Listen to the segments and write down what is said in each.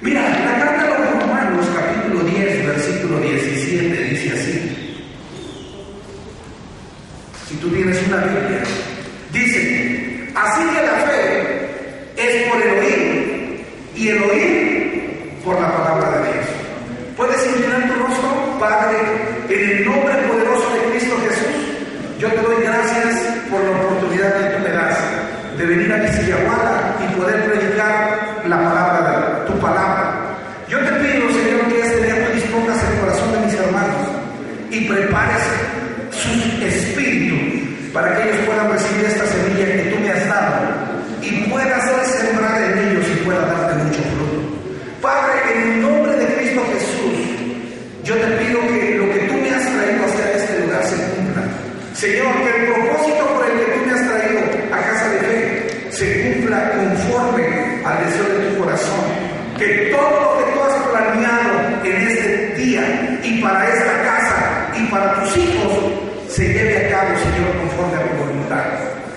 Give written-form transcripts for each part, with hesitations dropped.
Mira, la carta a los Romanos, capítulo 10, versículo 17, dice así. Si tú tienes una Biblia, dice: así que la fe es por el oír, y el oír por la palabra de Dios. ¿Puedes inclinar tu rostro? Padre, en el nombre poderoso de Cristo Jesús, yo te doy gracias por la oportunidad que tú me das de venir a Quisquiahuala y poder predicar la palabra, tu palabra. Yo te pido, Señor, que este día tú dispongas el corazón de mis hermanos y prepares su espíritu para que ellos puedan recibir esta semilla que tú me has dado y pueda ser sembrada en ellos y pueda darte mucho fruto. Padre, en el nombre de Cristo Jesús, yo te pido que lo que tú me has traído hacia este lugar se cumpla. Señor, que el propósito por el que tú me has traído a Casa de Fe se cumpla conforme al deseo de tu corazón. Que todo lo que tú has planeado en este día y para esta casa y para tus hijos se lleve a cabo, Señor, conforme a tu voluntad.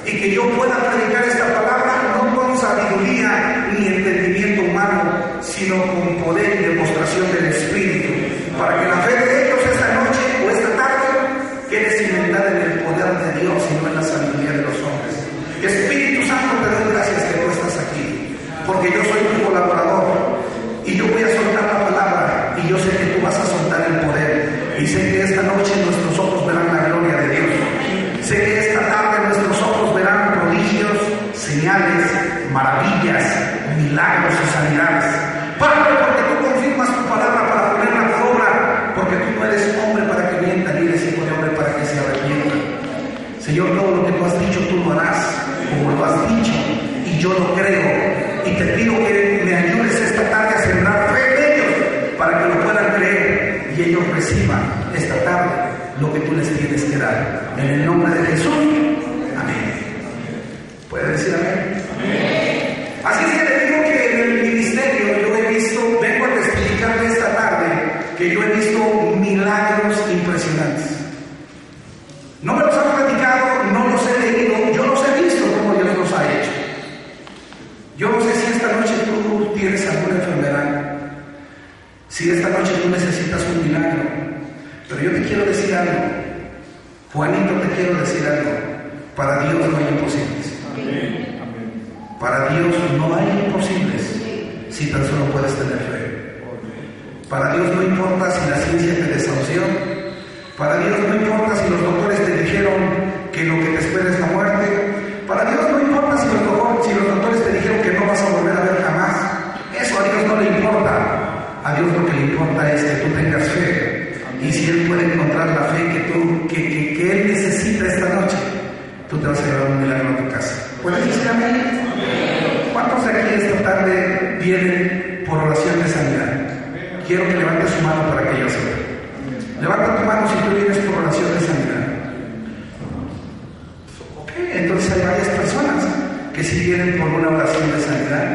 Y que yo pueda predicar esta palabra no con sabiduría ni entendimiento humano, sino con poder y demostración del Espíritu, para que la fe de ellos esta noche o esta tarde quede cimentada en el poder de Dios y no en la sabiduría de los hombres. Espíritu Santo, te doy gracias que tú estás aquí, porque yo soy tu colaborador y yo voy a soltar la palabra y yo sé que tú vas a soltar el poder, y sé que esta noche nuestros ojos verán la gloria de Dios. Sé que esta tarde nuestros ojos verán prodigios, señales, maravillas, milagros y sanidades. Padre, porque tú confirmas tu palabra para ponerla por obra, porque tú no eres hombre para que mienta, ni eres hijo de hombre para que se arrepienta. Señor, todo lo que tú has dicho, tú lo harás como lo has dicho, y yo lo creo. Y te pido que me ayudes esta tarde a sembrar fe en ellos, para que lo puedan creer y ellos reciban esta tarde lo que tú les tienes que dar. En el nombre de Jesús, amén. ¿Puede decir amén? Amén. Así es que te digo que en el ministerio yo he visto, vengo a testificarle esta tarde que yo he visto milagros impresionantes. No me los han platicado, no los he leído, yo los he visto como Dios los ha hecho. Yo no sé si esta noche tú tienes alguna enfermedad, si esta noche tú necesitas un milagro, pero yo te quiero decir algo. Juanito, te quiero decir algo. Para Dios no hay imposibles. Para Dios no hay imposibles si tan solo puedes tener fe. Para Dios no importa si la ciencia te desahució. Para Dios no importa si los doctores te dijeron que lo que te espera es la muerte. Para Dios no importa si los doctores te dijeron que no vas a volver a ver jamás. Eso a Dios no le importa. A Dios lo que le importa es que tú tengas fe. Y si Él puede encontrar la fe que Él necesita esta noche, tú te vas a llevar un milagro a tu casa. ¿Puedes decir amén? ¿Cuántos de aquí esta tarde vienen por oración de sanidad? Quiero que levantes su mano para que yo sepa. Levanta tu mano si tú vienes por oración de sanidad. Ok, entonces hay varias personas que sí vienen por una oración de sanidad.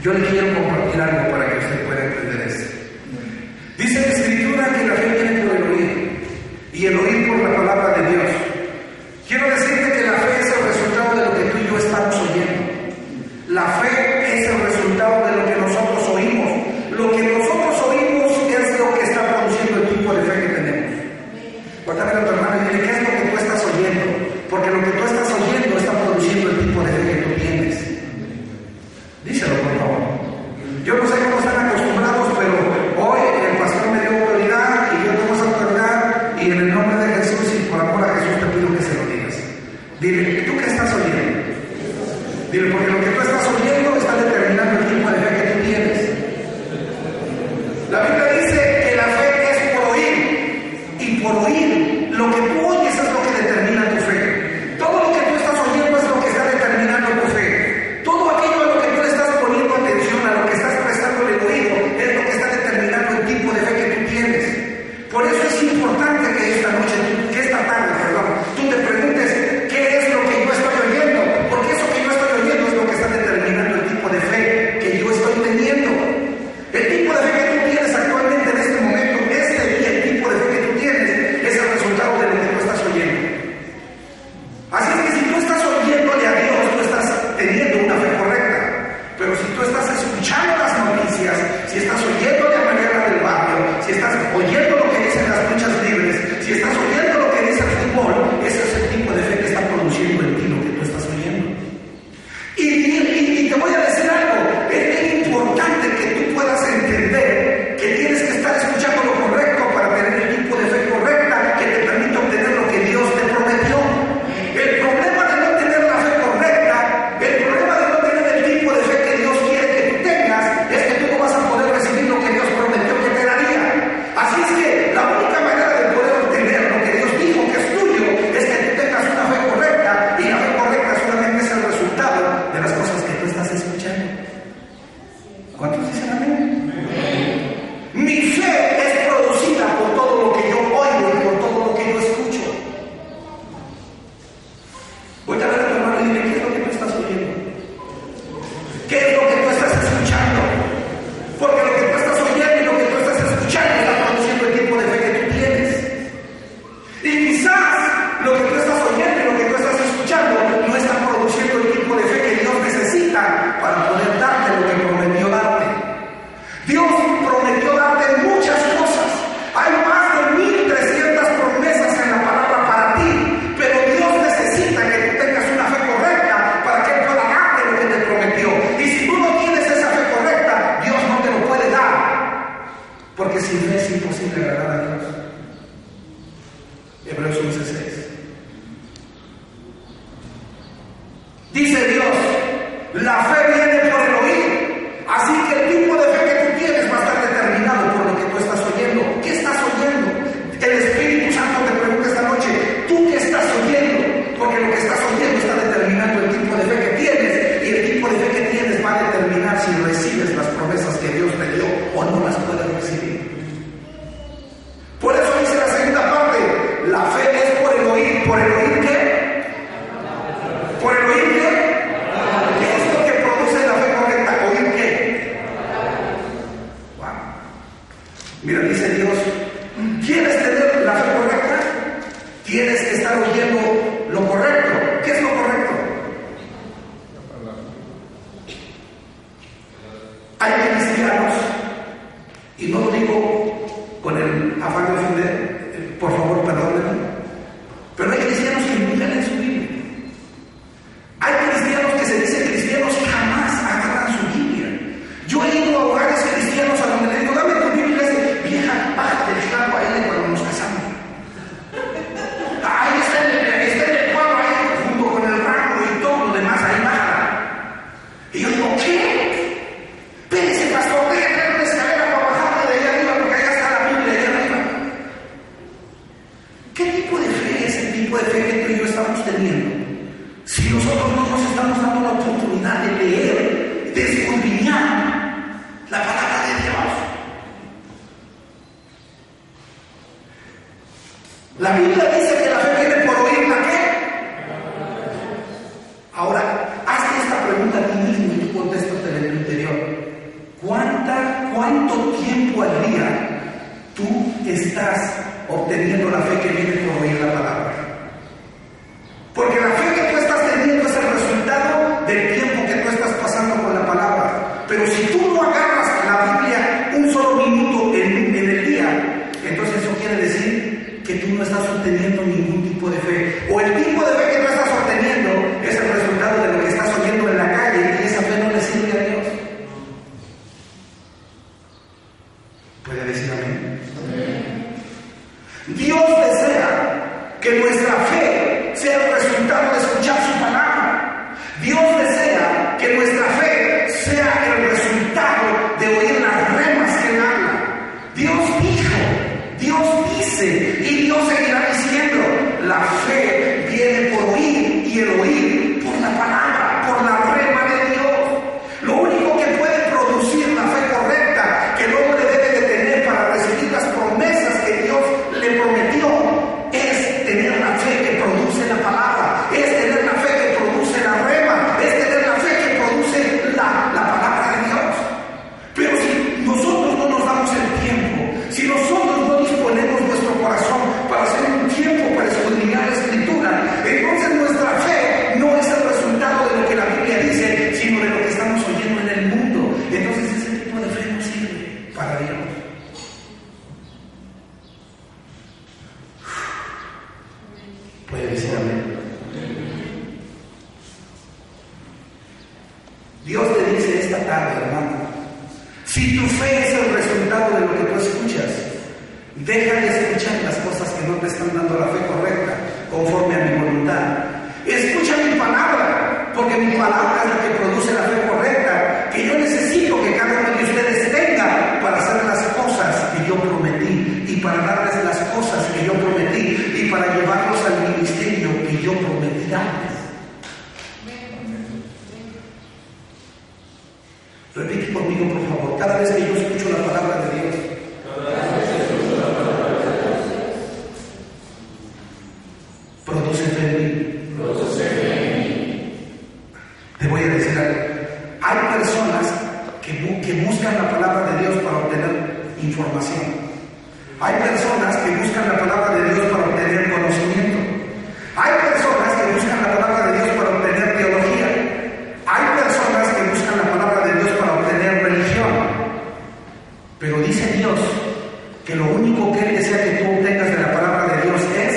Yo le quiero compartir algo para que usted pueda entender esto. Dice la Escritura que la fe viene por el oír, y el oír por la palabra de Dios. Quiero decirte que la fe es el resultado de lo que tú y yo estamos oyendo. La fe es el resultado de lo que nosotros oímos. Lo que nosotros oímos es lo que está produciendo el tipo de fe que tenemos. Cuéntame a tu hermano y dile, ¿qué es lo que tú estás oyendo? Porque lo que tú estás oyendo está produciendo el tipo de fe que tú tienes. Díselo, por favor. Yo no sé cómo están acostumbrados, pero hoy el pastor me dio autoridad y yo tengo esa autoridad, y en el nombre de Jesús y por amor a Jesús te pido que se lo digas. sin fe es imposible agradar a Dios. Hebreos 11:6. Dice Dios, la fe viene por el oír. Así que el tipo de fe que tú tienes va a estar determinado por lo que tú estás oyendo. ¿Qué estás oyendo? El Espíritu Santo te pregunta esta noche, ¿tú qué estás oyendo? Porque lo que estás oyendo está determinando el tipo de fe que tienes. Y el tipo de fe que tienes va a determinar si recibes las promesas que Dios te dio o no las puedes recibir. Por eso dice la segunda parte, la fe es por el oír. ¿Por el oír qué? ¿Por el oír qué? ¿Qué es lo que produce la fe correcta? ¿Oír qué? Wow. Mira, dice Dios, ¿quieres tener la fe correcta? Tienes que estar oyendo lo correcto. ¿Qué es lo correcto? Hay cristianos, y no lo digo con el afán de ofender, por favor perdónenme, pero hay cristianos que nunca leen su Biblia. Hay cristianos que se dicen cristianos y jamás agarran su Biblia. Yo he ido a hogares cristianos a donde le digo, dame tu Biblia, y le dice, vieja, bájate el campo ahí de cuando nos casamos. Ahí está el cuadro ahí, junto con el rango y todo lo demás, ahí baja. Y yo digo, ¿qué? Espérese, pastor, deje de traer una escalera para bajarla de allá arriba, porque allá está la Biblia, allá arriba. ¿Qué tipo de fe es el tipo de fe que tú y yo estamos teniendo? Si nosotros no nos estamos dando la oportunidad de leer, de escudriñar la palabra de Dios. La Biblia dice que la fe viene por oír la qué. Ahora, hazte esta pregunta a ti mismo y tú contéstate en tu interior. ¿Cuánto tiempo al día tú estás obteniendo la fe que viene por oír la palabra? Porque la fe que tú estás teniendo es el resultado del tiempo que tú estás pasando con la palabra. Pero si tú no agarras la Biblia un solo minuto en el día, entonces eso quiere decir que tú no estás obteniendo ningún tipo de fe. O el tipo de fe que tú estás obteniendo es el resultado de lo que estás oyendo en la calle y esa fe no le sirve a Dios. ¿Puede decir amén? Dios desea que nuestra fe sea el resultado de escuchar su palabra. Dios desea que nuestra fe sea el resultado de oír las remas que Él habla. Dios dijo, Dios dice y Dios seguirá diciendo. La fe viene por oír y el oír por la palabra, por la rema de Dios. Lo único que puede producir la fe correcta que el hombre debe de tener para recibir las promesas que Dios le prometió es tener la fe que produce la palabra, es tener la fe que produce la rema, es tener la fe que produce la palabra de Dios. Pero si nosotros no nos damos el tiempo, si nosotros no disponemos nuestro corazón para hacer un tiempo para escudriñar la Escritura, entonces nuestra fe no es el resultado de lo que la Biblia dice, sino de lo que estamos oyendo en el mundo. Entonces ese tipo de fe no sirve para Dios. Puede decir amén. Dios te dice esta tarde, hermano, si tu fe es el resultado de lo que tú escuchas, deja de escuchar las cosas que no te están dando la fe correcta, conforme a mi voluntad. Escucha mi palabra, porque mi palabra es la que produce la fe correcta, que yo necesito que cada uno de ustedes tenga para hacer las cosas que yo prometí, y para darles las cosas que yo prometí, y para llevarlos al ministerio que yo prometí darles. Repite conmigo, por favor, cada vez que yo escucho la palabra de Dios, produce fe en mí. Te voy a decir algo. Hay personas que buscan la palabra de Dios para obtener información. Hay personas que buscan la palabra de Dios para obtener conocimiento. Hay personas que buscan la palabra de Dios para obtener teología. Hay personas que buscan la palabra de Dios para obtener religión. Pero dice Dios que lo único que Él desea que tú obtengas de la palabra de Dios es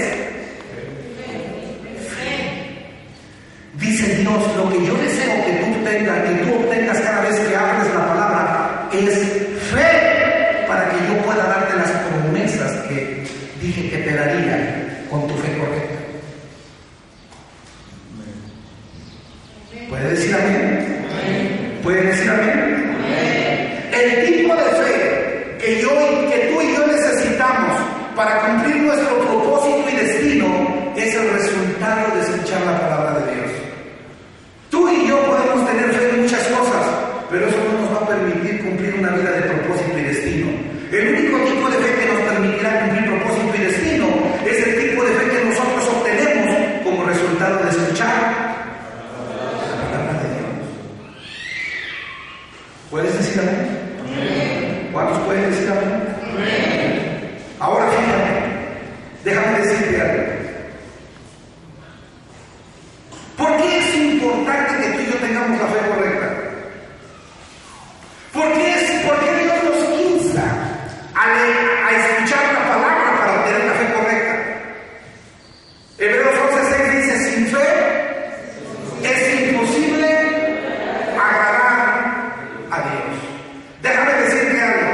fe. Dice Dios, lo que yo deseo que tú obtengas cada vez que hables la palabra es fe, para que yo pueda dar dije que te daría con tu fe correcta. ¿Puede decir amén? ¿Puede decir amén? El tipo de fe que tú y yo necesitamos para cumplir nuestro propósito y destino es el resultado de escuchar la palabra de Dios. Tú y yo podemos tener fe en muchas cosas, pero eso no nos va a permitir cumplir una vida de propósito y destino. El único tipo de fe que nos permitirá cumplir propósito y destino es el tipo de fe que nosotros obtenemos como resultado de escuchar la palabra de Dios. ¿Puedes decir amén? ¿Cuántos pueden decir amén? Ahora fíjate, déjame decirte algo. ¿Por qué es importante que tú y yo tengamos la fe correcta? ¿Por qué Dios nos insta a escuchar la palabra para obtener la fe correcta? Hebreos 11:6 dice, sin fe es imposible agradar a Dios. Déjame decirte algo.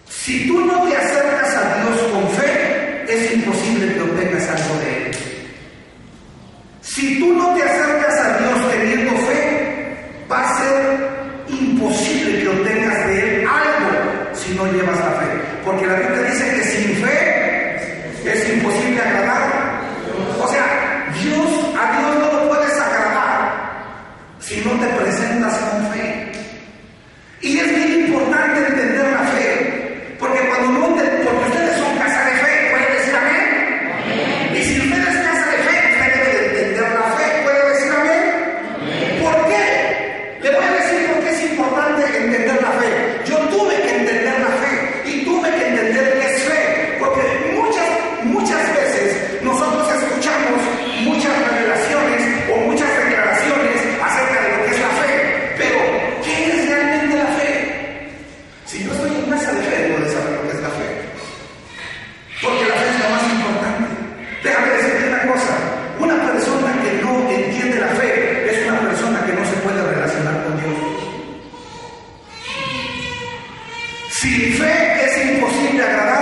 Si tú no te acercas a Dios con fe, es imposible que obtengas algo de Él. Si tú no te acercas a Dios teniendo fe, va a ser imposible que obtengas de Él algo si no llevas la fe. Porque la Biblia dice que sin fe es imposible agradar. O sea, a Dios no lo puedes agradar si no te presentas con fe. Y es bien importante entender la fe, porque porque ustedes son casa de fe, ¿pueden decir amén? Y si usted es casa de fe, usted debe de entender la fe, ¿puede decir amén? ¿Por qué? Le voy a decir por qué es importante entender la fe. Yo tuve que entender la fe y tuve que entender qué es fe, porque muchas veces nosotros escuchamos muchas revelaciones o muchas declaraciones acerca de lo que es la fe, pero ¿qué es realmente la fe? Si yo estoy en casa de fe, debo de saber lo que es la fe, porque la fe es lo más importante. Déjame decirte una cosa: una persona que no entiende la fe es una persona que no se puede relacionar con Dios. Sin fe es imposible agradar